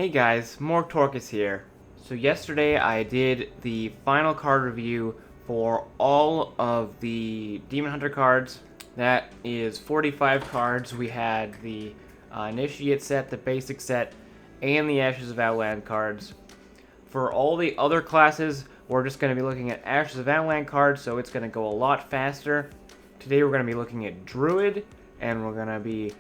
Hey guys, Torcus here. So yesterday I did the final card review for all of the Demon Hunter cards. That is 45 cards. We had the Initiate set, the Basic set, and the Ashes of Outland cards. For all the other classes, we're just going to be looking at Ashes of Outland cards, so it's going to go a lot faster. Today we're going to be looking at Druid, and we're going to be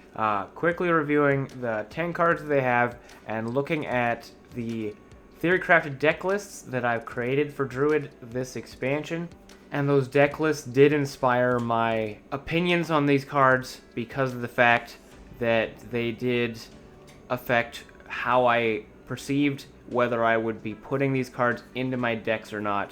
quickly reviewing the 10 cards that they have and looking at the Theorycrafted deck lists that I've created for Druid this expansion. And those deck lists did inspire my opinions on these cards because of the fact that they did affect how I perceived whether I would be putting these cards into my decks or not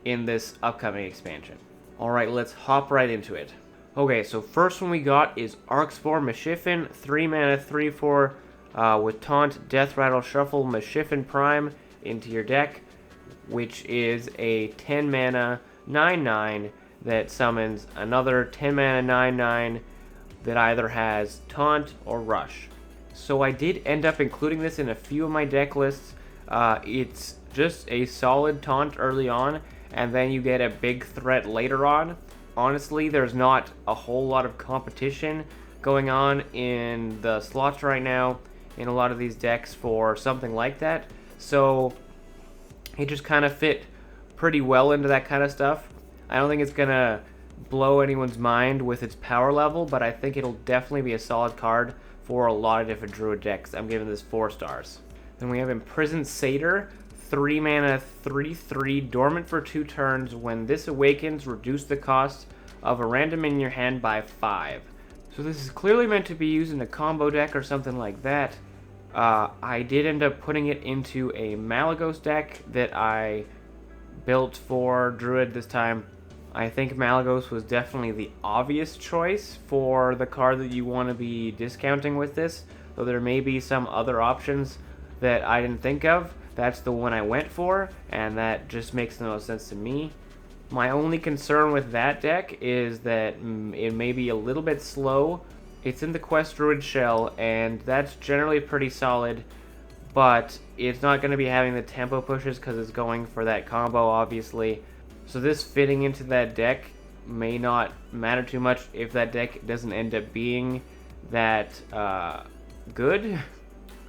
in this upcoming expansion. Alright, let's hop right into it. Okay, so first one we got is Arcspore Mashifin, 3 mana, 3/4, with Taunt, Death Rattle, Shuffle, Mashifin Prime into your deck, which is a 10 mana, 9/9 that summons another 10 mana, 9/9 that either has Taunt or Rush. So I did end up including this in a few of my deck lists. It's just a solid Taunt early on, and then you get a big threat later on. Honestly, there's not a whole lot of competition going on in the slots right now in a lot of these decks for something like that. So it just kind of fit pretty well into that kind of stuff. I don't think it's going to blow anyone's mind with its power level, but I think it'll definitely be a solid card for a lot of different Druid decks. I'm giving this 4 stars. Then we have Imprisoned Satyr, 3 mana, 3/3, dormant for 2 turns. When this awakens, reduce the cost of a random in your hand by 5. So this is clearly meant to be used in a combo deck or something like that. I did end up putting it into a Malygos deck that I built for Druid this time. I think Malygos was definitely the obvious choice for the card that you want to be discounting with this, though there may be some other options that I didn't think of. That's the one I went for, and that just makes the most sense to me. My only concern with that deck is that it may be a little bit slow. It's in the Quest Druid shell, and that's generally pretty solid, but it's not going to be having the tempo pushes because it's going for that combo, obviously. So this fitting into that deck may not matter too much if that deck doesn't end up being that good.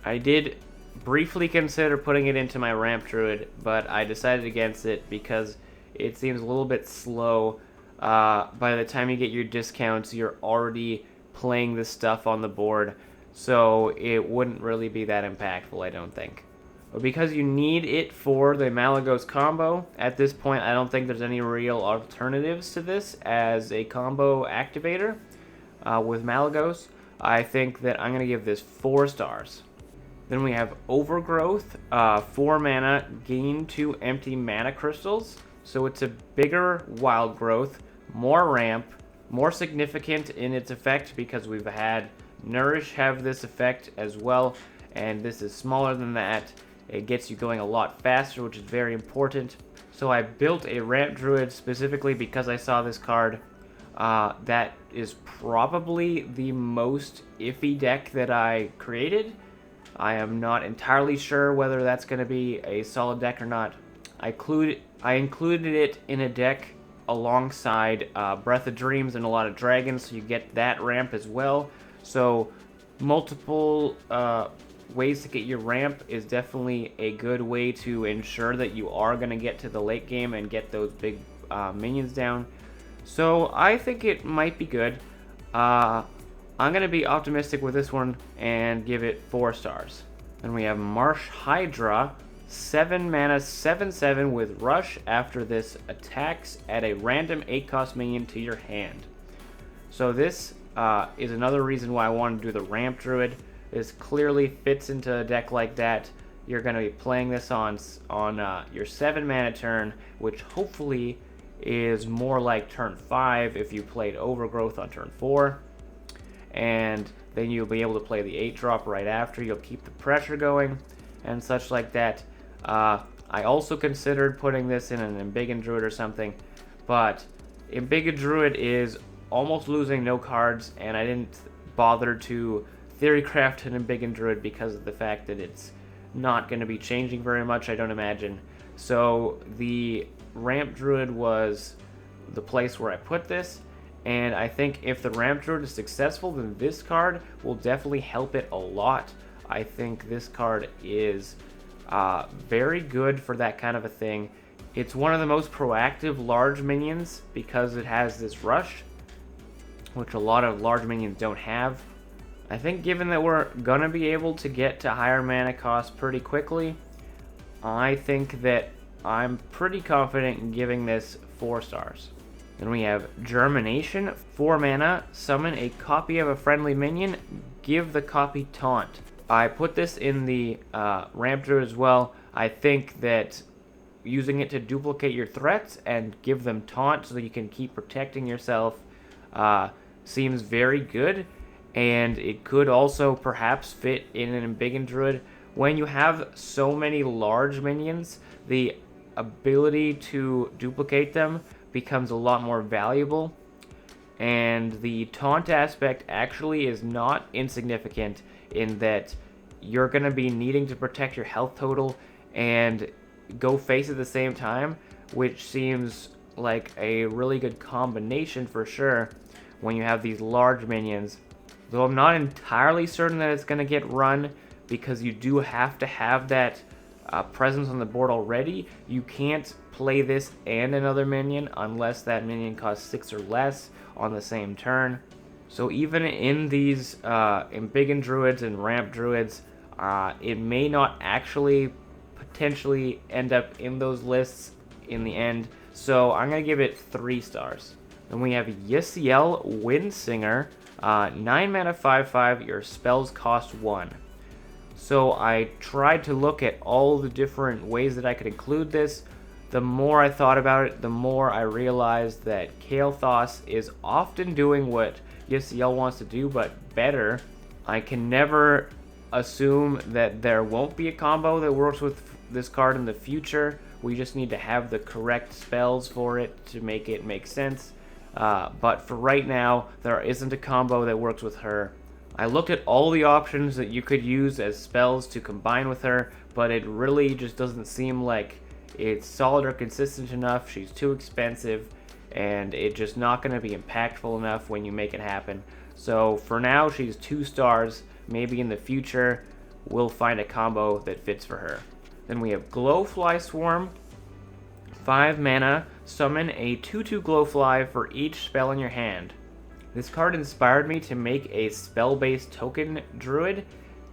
I did briefly consider putting it into my Ramp Druid, but I decided against it because it seems a little bit slow. By the time you get your discounts, you're already playing this stuff on the board, so it wouldn't really be that impactful, I don't think. But because you need it for the Malygos combo, at this point I don't think there's any real alternatives to this as a combo activator with Malygos. I think that I'm going to give this 4 stars. Then we have Overgrowth, 4 mana, gain 2 empty mana crystals. So it's a bigger wild growth, more ramp, more significant in its effect because we've had Nourish have this effect as well, and this is smaller than that. It gets you going a lot faster, which is very important. So I built a Ramp Druid specifically because I saw this card. That is probably the most iffy deck that I created. I am not entirely sure whether that's going to be a solid deck or not. I included it in a deck alongside Breath of Dreams and a lot of dragons, so you get that ramp as well. So multiple ways to get your ramp is definitely a good way to ensure that you are going to get to the late game and get those big minions down. So I think it might be good. I'm going to be optimistic with this one and give it 4 stars. Then we have Marsh Hydra, 7 mana, 7/7 with Rush. After this attacks, add a random 8-cost minion to your hand. So this is another reason why I wanted to do the Ramp Druid. This clearly fits into a deck like that. You're going to be playing this on your 7 mana turn, which hopefully is more like turn 5 if you played Overgrowth on turn 4. And then you'll be able to play the 8-drop right after. You'll keep the pressure going and such like that. I also considered putting this in an Embiggen Druid or something, but Embiggen Druid is almost losing no cards, and I didn't bother to Theorycraft an Embiggen Druid because of the fact that it's not going to be changing very much, I don't imagine. So the Ramp Druid was the place where I put this, and I think if the Ramp Druid is successful, then this card will definitely help it a lot. I think this card is very good for that kind of a thing. It's one of the most proactive large minions because it has this rush, which a lot of large minions don't have. I think given that we're gonna be able to get to higher mana cost pretty quickly, I think that I'm pretty confident in giving this 4 stars. Then we have Germination, 4 mana, summon a copy of a friendly minion, give the copy taunt. I put this in the Ramp Druid as well. I think that using it to duplicate your threats and give them taunt so that you can keep protecting yourself seems very good, and it could also perhaps fit in an Embiggen Druid. When you have so many large minions, the ability to duplicate them becomes a lot more valuable, and the taunt aspect actually is not insignificant in that you're going to be needing to protect your health total and go face at the same time, which seems like a really good combination for sure when you have these large minions. Though I'm not entirely certain that it's going to get run, because you do have to have that presence on the board already. You can't play this and another minion unless that minion costs 6 or less on the same turn. So even in these Embiggen Druids and Ramp Druids, it may not actually potentially end up in those lists in the end. So I'm going to give it 3 stars. Then we have Yisiel Windsinger, 9 mana 5/5, your spells cost 1. So I tried to look at all the different ways that I could include this. The more I thought about it, the more I realized that kael'thas is often doing what Yisiel wants to do, but better. I can never assume that there won't be a combo that works with this card in the future. We just need to have the correct spells for it to make it make sense. But for right now, there isn't a combo that works with her. I looked at all the options that you could use as spells to combine with her, but it really just doesn't seem like it's solid or consistent enough. She's too expensive, and it's just not going to be impactful enough when you make it happen. So for now, she's 2 stars. Maybe in the future, we'll find a combo that fits for her. Then we have Glowfly Swarm, 5 mana, summon a 2/2 Glowfly for each spell in your hand. This card inspired me to make a spell-based token druid,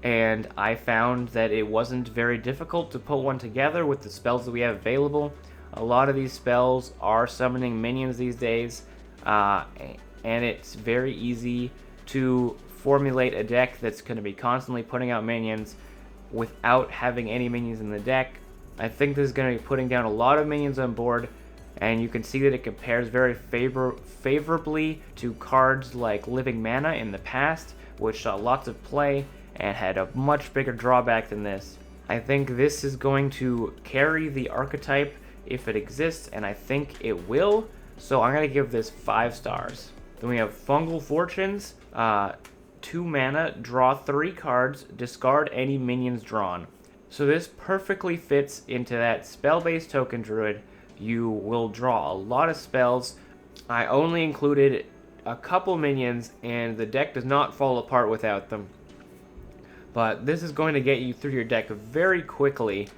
and I found that it wasn't very difficult to put one together with the spells that we have available. A lot of these spells are summoning minions these days, and it's very easy to formulate a deck that's going to be constantly putting out minions without having any minions in the deck. I think this is going to be putting down a lot of minions on board, and you can see that it compares very favorably to cards like Living Mana in the past, which saw lots of play and had a much bigger drawback than this. I think this is going to carry the archetype if it exists, and I think it will, so I'm going to give this 5 stars. Then we have Fungal Fortunes, 2 mana, draw 3 cards, discard any minions drawn. So this perfectly fits into that spell-based token druid. You will draw a lot of spells. I only included a couple minions, and the deck does not fall apart without them. But this is going to get you through your deck very quickly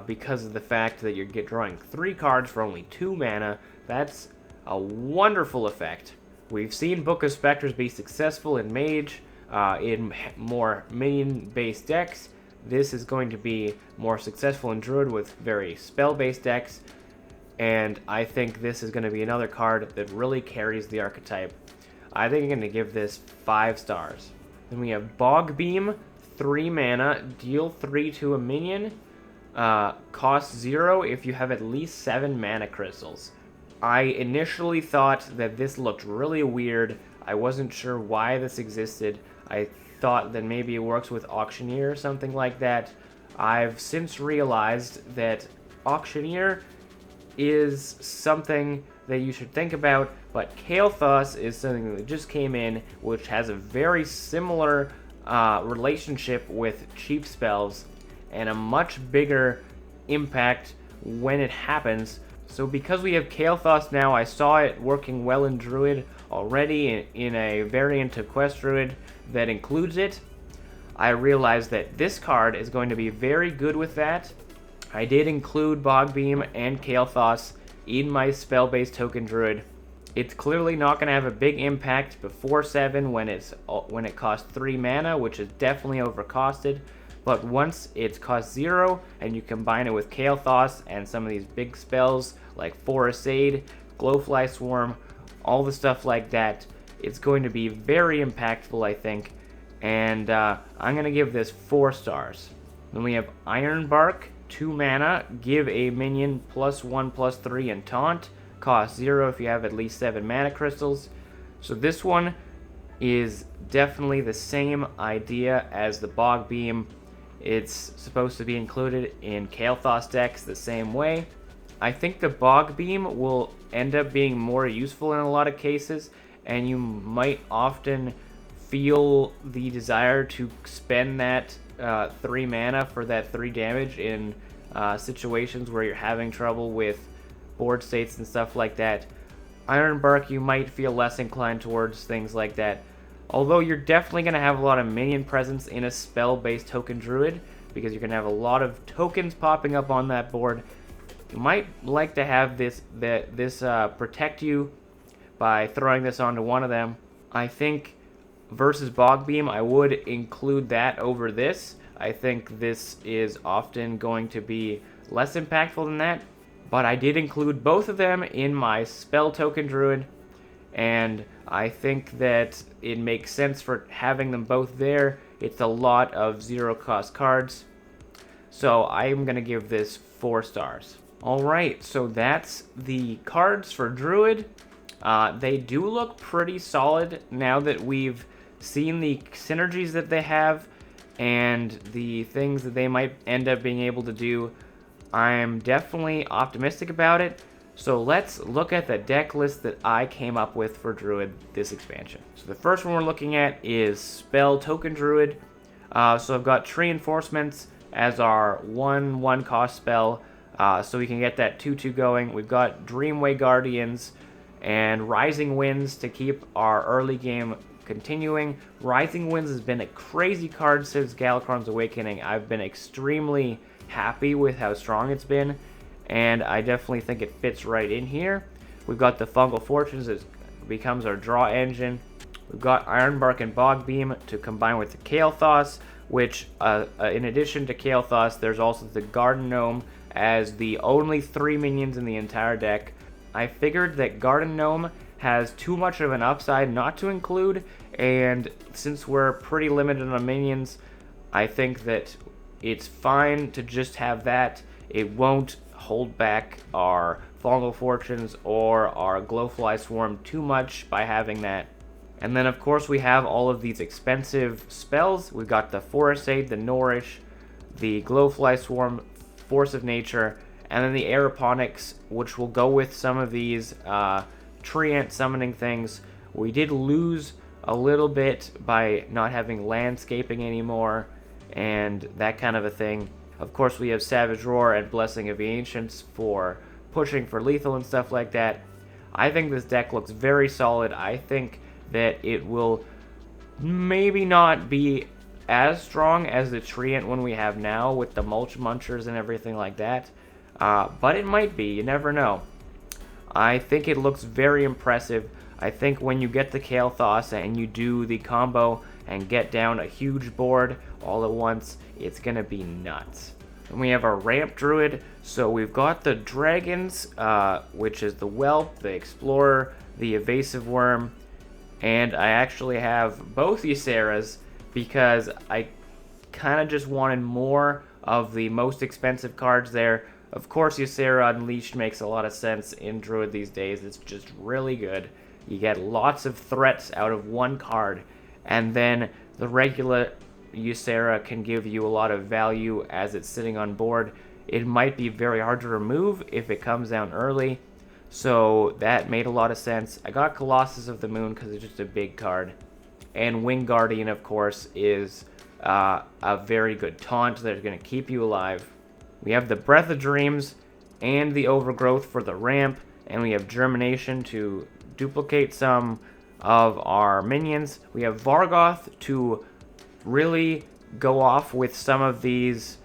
because of the fact that you're drawing 3 cards for only 2 mana. That's a wonderful effect. We've seen Book of Specters be successful in Mage, in more minion-based decks. This is going to be more successful in Druid with very spell-based decks, and I think this is going to be another card that really carries the archetype. I think I'm going to give this 5 stars. Then we have Bog Beam, 3 mana, deal 3 to a minion, cost 0 if you have at least 7 mana crystals. I initially thought that this looked really weird. I wasn't sure why this existed. I thought that maybe it works with Auctioneer or something like that. I've since realized that Auctioneer is something that you should think about, but kael'thas is something that just came in, which has a very similar relationship with cheap spells, and a much bigger impact when it happens. So because we have kael'thas now, I saw it working well in Druid already in a variant of Quest Druid that includes it. I realized that this card is going to be very good with that. I did include Bogbeam and kael'thas in my spell-based token Druid. It's clearly not going to have a big impact before 7 when it costs 3 mana, which is definitely overcosted. But once it's cost 0 and you combine it with kael'thas and some of these big spells like Forest Aid, Glowfly Swarm, all the stuff like that, it's going to be very impactful, I think. And I'm going to give this 4 stars. Then we have Ironbark, 2 mana, give a minion +1/+3 and taunt. Cost 0 if you have at least 7 mana crystals. So this one is definitely the same idea as the Bogbeam. It's supposed to be included in kael'thas decks the same way. I think the Bogbeam will end up being more useful in a lot of cases, and you might often feel the desire to spend that 3 mana for that 3 damage in situations where you're having trouble with board states and stuff like that. Ironbark, you might feel less inclined towards things like that. Although you're definitely going to have a lot of minion presence in a spell-based token Druid, because you're going to have a lot of tokens popping up on that board. You might like to have this protect you by throwing this onto one of them. I think versus Bogbeam, I would include that over this. I think this is often going to be less impactful than that. But I did include both of them in my spell token Druid, and I think that it makes sense for having them both there. It's a lot of 0 cost cards. So I'm going to give this 4 stars. Alright, so that's the cards for Druid. They do look pretty solid now that we've seen the synergies that they have and the things that they might end up being able to do. I'm definitely optimistic about it. So let's look at the deck list that I came up with for Druid this expansion. So the first one we're looking at is Spell Token Druid. So I've got Tree Enforcements as our 1/1 cost spell, so we can get that 2/2 going. We've got Dreamway Guardians and Rising Winds to keep our early game continuing. Rising Winds has been a crazy card since Galakrond's Awakening. I've been extremely happy with how strong it's been, and I definitely think it fits right in here. We've got the Fungal Fortunes that becomes our draw engine. We've got Ironbark and Bogbeam to combine with the kael'thas, which in addition to kael'thas, there's also the Garden Gnome as the only 3 minions in the entire deck. I figured that Garden Gnome has too much of an upside not to include, and since we're pretty limited on minions, I think that it's fine to just have that. It won't hold back our Fungal Fortunes or our Glowfly Swarm too much by having that. And then of course we have all of these expensive spells. We've got the Forest Aid, the Nourish, the Glowfly Swarm, Force of Nature, and then the Aeroponics, which will go with some of these Treant summoning things. We did lose a little bit by not having landscaping anymore and that kind of a thing. Of course we have Savage Roar and Blessing of the Ancients for pushing for lethal and stuff like that. I think this deck looks very solid. I think that it will maybe not be as strong as the Treant one we have now with the Mulch Munchers and everything like that, but it might be. You never know. I think it looks very impressive. I think when you get the kael'thas and you do the combo and get down a huge board all at once, it's gonna be nuts. And we have our Ramp Druid. So we've got the Dragons, which is the Whelp, the Explorer, the Evasive Worm, and I actually have both Yseras because I kind of just wanted more of the most expensive cards there. Of course, Ysera Unleashed makes a lot of sense in Druid these days. It's just really good. You get lots of threats out of one card, and then the regular Ysera can give you a lot of value as it's sitting on board. It might be very hard to remove if it comes down early, so that made a lot of sense. I got Colossus of the Moon because it's just a big card. And Wing Guardian, of course, is a very good taunt that's going to keep you alive. We have the Breath of Dreams and the Overgrowth for the ramp, and we have Germination to duplicate some of our minions. We have Vargoth to really go off with some of these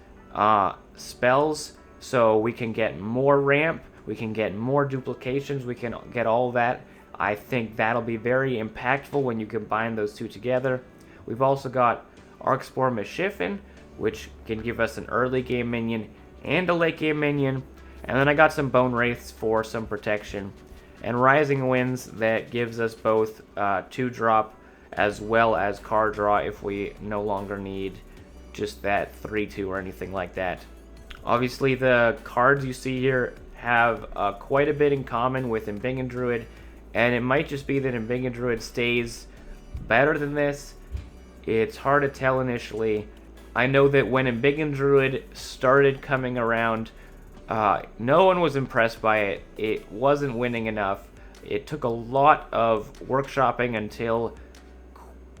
spells, so we can get more ramp, we can get more duplications, we can get all that. I think that'll be very impactful when you combine those two together. We've also got Arcspore Mischiefin, which can give us an early game minion and a late game minion. And then I got some Bone Wraiths for some protection. And Rising Winds that gives us both 2-drop as well as card draw if we no longer need just that 3-2 or anything like that. Obviously the cards you see here have quite a bit in common with Embiggen Druid, and it might just be that Embiggen Druid stays better than this. It's hard to tell initially. I know that when Embiggen Druid started coming around, no one was impressed by it. It wasn't winning enough. It took a lot of workshopping until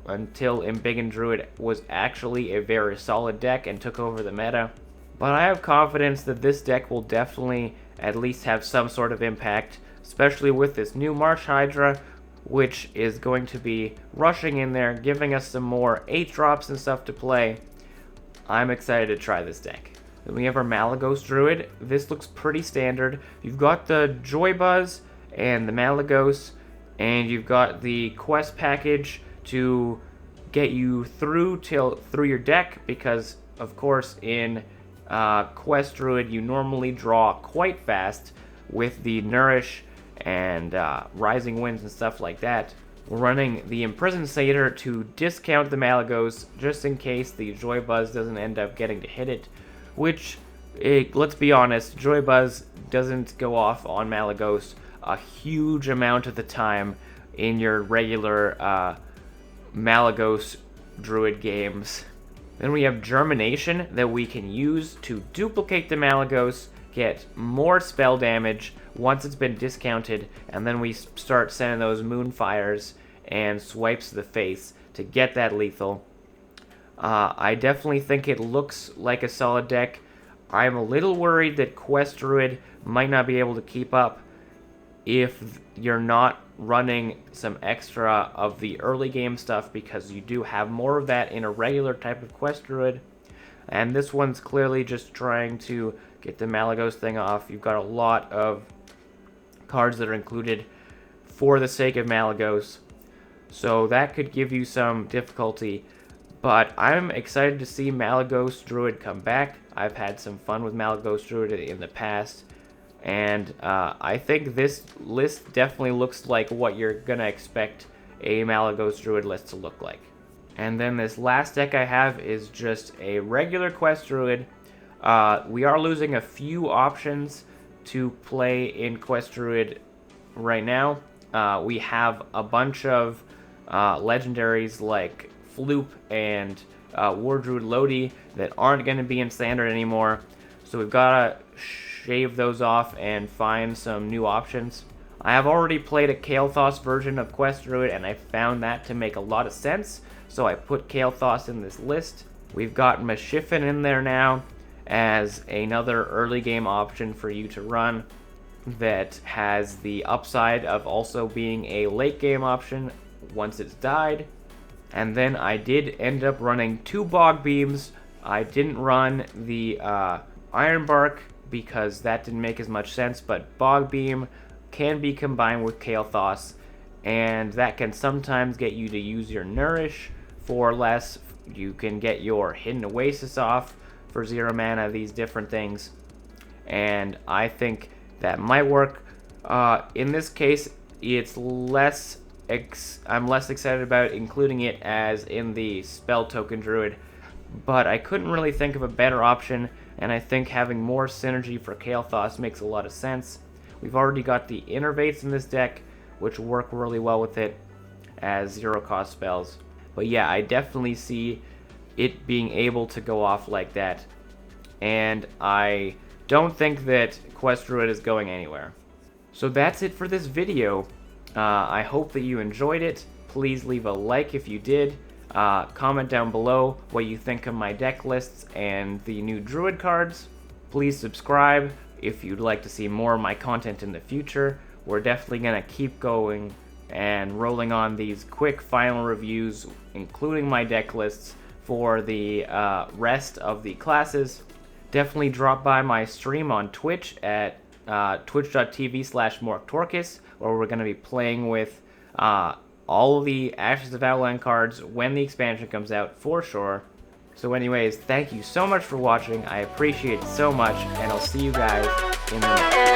Embiggen Druid was actually a very solid deck and took over the meta. But I have confidence that this deck will definitely at least have some sort of impact, especially with this new Marsh Hydra, which is going to be rushing in there, giving us some more 8-drops and stuff to play. I'm excited to try this deck. Then we have our Malygos Druid. This looks pretty standard. You've got the Joy Buzz and the Malygos, and you've got the quest package to get you through your deck, because of course in Quest Druid you normally draw quite fast with the Nourish and Rising Winds and stuff like that. We're running the Imprisoned Satyr to discount the Malygos just in case the Joy Buzz doesn't end up getting to hit it, which, let's be honest, Joy Buzz doesn't go off on Malygos a huge amount of the time in your regular Malygos Druid games. Then we have Germination that we can use to duplicate the Malygos, get more spell damage once it's been discounted, and then we start sending those Moonfires and Swipes to the face to get that lethal. I definitely think it looks like a solid deck. I'm a little worried that Quest Druid might not be able to keep up if you're not running some extra of the early game stuff, because you do have more of that in a regular type of Quest Druid. And this one's clearly just trying to get the Malygos thing off. You've got a lot of cards that are included for the sake of Malygos, so that could give you some difficulty. But I'm excited to see Malygos Druid come back. I've had some fun with Malygos Druid in the past, and I think this list definitely looks like what you're gonna expect a Malygos Druid list to look like. And then this last deck I have is just a regular Quest Druid. We are losing a few options to play in Quest Druid right now. We have a bunch of legendaries like Floop and War Druid Lodi that aren't going to be in Standard anymore, so we've got to shave those off and find some new options. I have already played a kael'thas version of Quest Druid, and I found that to make a lot of sense, so I put kael'thas in this list. We've got Mischiefin in there now as another early game option for you to run that has the upside of also being a late game option once it's died. And then I did end up running 2 Bog Beams. I didn't run the Ironbark because that didn't make as much sense, but Bog Beam can be combined with kael'thas, and that can sometimes get you to use your Nourish for less. You can get your Hidden Oasis off for 0 mana, these different things, and I think that might work. In this case, it's less I'm less excited about including it as in the Spell Token Druid, but I couldn't really think of a better option, and I think having more synergy for kael'thas makes a lot of sense. We've already got the Innervates in this deck, which work really well with it as 0-cost spells. But yeah, I definitely see it being able to go off like that, and I don't think that Quest Druid is going anywhere. So that's it for this video. I hope that you enjoyed it. Please leave a like if you did. Comment down below what you think of my deck lists and the new Druid cards. Please subscribe if you'd like to see more of my content in the future. We're definitely going to keep going and rolling on these quick final reviews, including my deck lists for the rest of the classes. Definitely drop by my stream on Twitch at twitch.tv/morktorkus, where we're going to be playing with all of the Ashes of Outland cards when the expansion comes out for sure. So anyways, thank you so much for watching. I appreciate it so much, and I'll see you guys in the next one.